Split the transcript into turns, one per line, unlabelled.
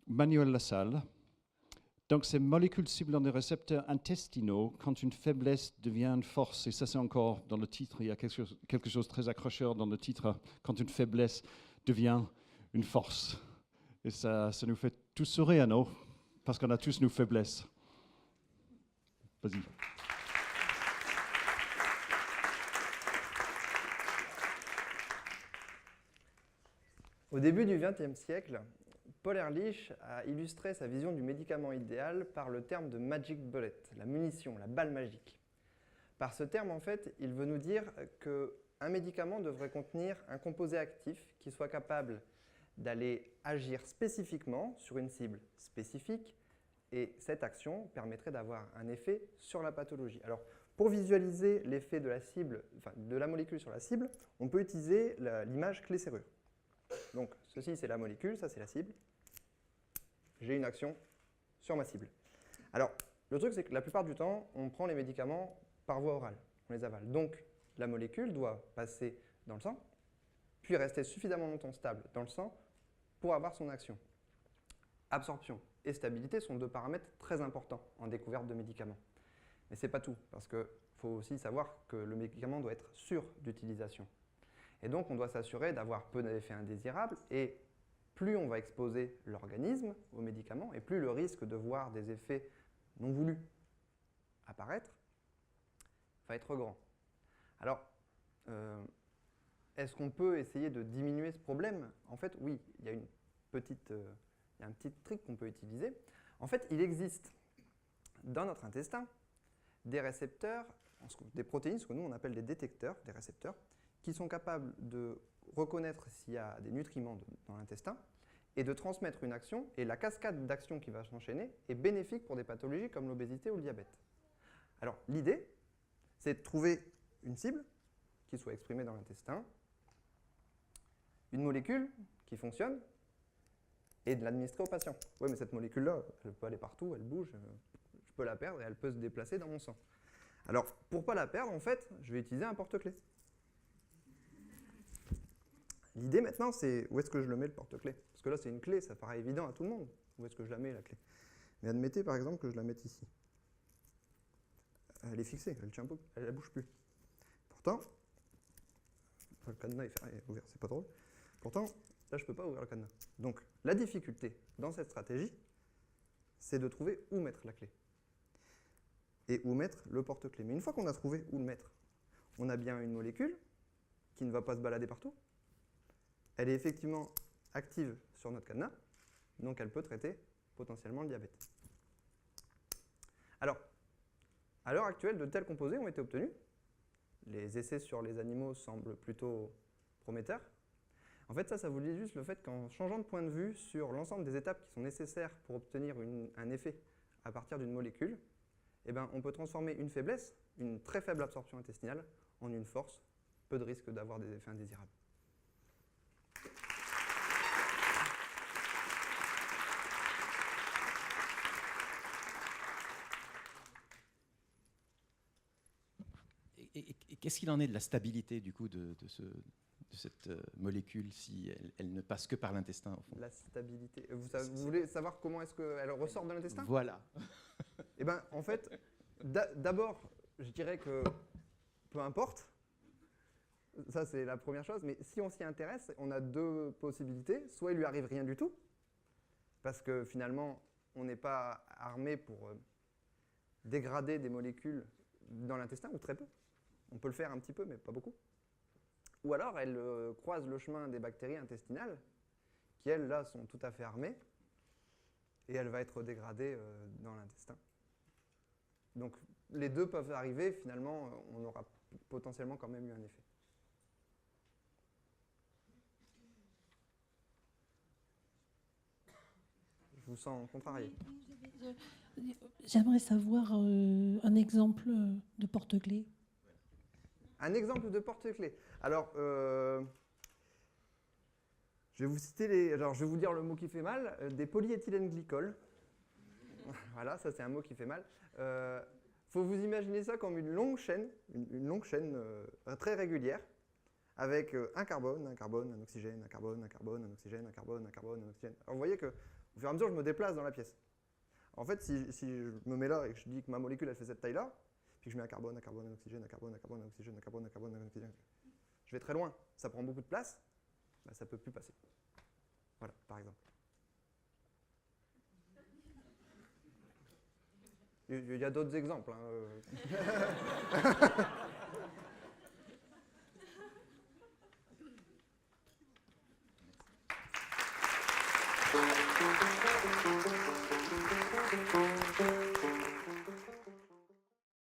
Manuel Lassalle. Donc, ces molécules ciblant des récepteurs intestinaux quand une faiblesse devient une force. Et ça, c'est encore dans le titre, il y a quelque chose de très accrocheur dans le titre, quand une faiblesse devient une force. Et ça nous fait tous sourire, non? Parce qu'on a tous nos faiblesses. Vas-y.
Au début du XXe siècle, Paul Ehrlich a illustré sa vision du médicament idéal par le terme de magic bullet, la munition, la balle magique. Par ce terme, en fait, il veut nous dire qu'un médicament devrait contenir un composé actif qui soit capable d'aller agir spécifiquement sur une cible spécifique, et cette action permettrait d'avoir un effet sur la pathologie. Alors, pour visualiser l'effet de la cible, enfin, de la molécule sur la cible, on peut utiliser l'image clé-serrure. Donc, ceci, c'est la molécule, ça, c'est la cible. J'ai une action sur ma cible. Alors, le truc, c'est que la plupart du temps, on prend les médicaments par voie orale, on les avale. Donc, la molécule doit passer dans le sang, puis rester suffisamment longtemps stable dans le sang pour avoir son action. Absorption et stabilité sont deux paramètres très importants en découverte de médicaments. Mais ce n'est pas tout, parce qu'il faut aussi savoir que le médicament doit être sûr d'utilisation. Et donc, on doit s'assurer d'avoir peu d'effets indésirables, et plus on va exposer l'organisme au médicament, et plus le risque de voir des effets non voulus apparaître va être grand. Alors, est-ce qu'on peut essayer de diminuer ce problème? En fait, oui, il y a un petit trick qu'on peut utiliser. En fait, il existe dans notre intestin des récepteurs, des protéines, ce que nous on appelle des détecteurs, des récepteurs, qui sont capables de reconnaître s'il y a des nutriments dans l'intestin et de transmettre une action, et la cascade d'actions qui va s'enchaîner est bénéfique pour des pathologies comme l'obésité ou le diabète. Alors, l'idée, c'est de trouver une cible qui soit exprimée dans l'intestin, une molécule qui fonctionne, et de l'administrer au patient. Oui, mais cette molécule-là, elle peut aller partout, elle bouge, je peux la perdre et elle peut se déplacer dans mon sang. Alors, pour ne pas la perdre, en fait, je vais utiliser un porte-clés. L'idée maintenant, c'est où est-ce que je le mets, le porte-clés? Parce que là, c'est une clé, ça paraît évident à tout le monde. Où est-ce que je la mets, la clé? Mais admettez, par exemple, que je la mette ici. Elle est fixée, elle ne bouge plus. Pourtant, le cadenas est ouvert, c'est pas drôle. Pourtant, là, je ne peux pas ouvrir le cadenas. Donc, la difficulté dans cette stratégie, c'est de trouver où mettre la clé. Et où mettre le porte-clés. Mais une fois qu'on a trouvé où le mettre, on a bien une molécule qui ne va pas se balader partout. Elle est effectivement active sur notre cadenas, donc elle peut traiter potentiellement le diabète. Alors, à l'heure actuelle, de tels composés ont été obtenus. Les essais sur les animaux semblent plutôt prometteurs. En fait, ça vous dit juste le fait qu'en changeant de point de vue sur l'ensemble des étapes qui sont nécessaires pour obtenir un effet à partir d'une molécule, eh ben, on peut transformer une faiblesse, une très faible absorption intestinale, en une force, peu de risque d'avoir des effets indésirables.
Et qu'est-ce qu'il en est de la stabilité du coup de cette molécule si elle ne passe que par l'intestin au fond?
La stabilité. Vous voulez savoir comment est-ce qu'elle ressort de l'intestin?
Voilà.
Eh bien, en fait, d'abord, je dirais que peu importe. Ça, c'est la première chose. Mais si on s'y intéresse, on a deux possibilités. Soit il lui arrive rien du tout, parce que finalement, on n'est pas armé pour dégrader des molécules dans l'intestin, ou très peu. On peut le faire un petit peu, mais pas beaucoup. Ou alors, elle croise le chemin des bactéries intestinales, qui, elles, là, sont tout à fait armées, et elle va être dégradée dans l'intestin. Donc, les deux peuvent arriver. Finalement, on aura potentiellement quand même eu un effet. Je vous sens contrarié.
J'aimerais savoir un exemple de porte-clés.
Un exemple de porte-clés. Alors, je vais vous citer alors, je vais vous dire le mot qui fait mal, des polyéthylène glycols. Voilà, ça c'est un mot qui fait mal. Faut vous imaginer ça comme une longue chaîne très régulière, avec un carbone, un oxygène, un carbone, un carbone, un oxygène, un carbone, un carbone, un oxygène. Alors vous voyez que Au fur et à mesure, je me déplace dans la pièce. En fait, si je me mets là et que je dis que ma molécule, elle fait cette taille-là, puis que je mets un carbone, un carbone, un oxygène, un carbone, un carbone, un oxygène, un carbone, un carbone, un oxygène, je vais très loin, ça prend beaucoup de place, bah, ça ne peut plus passer. Voilà, par exemple. Il y a d'autres exemples. Hein.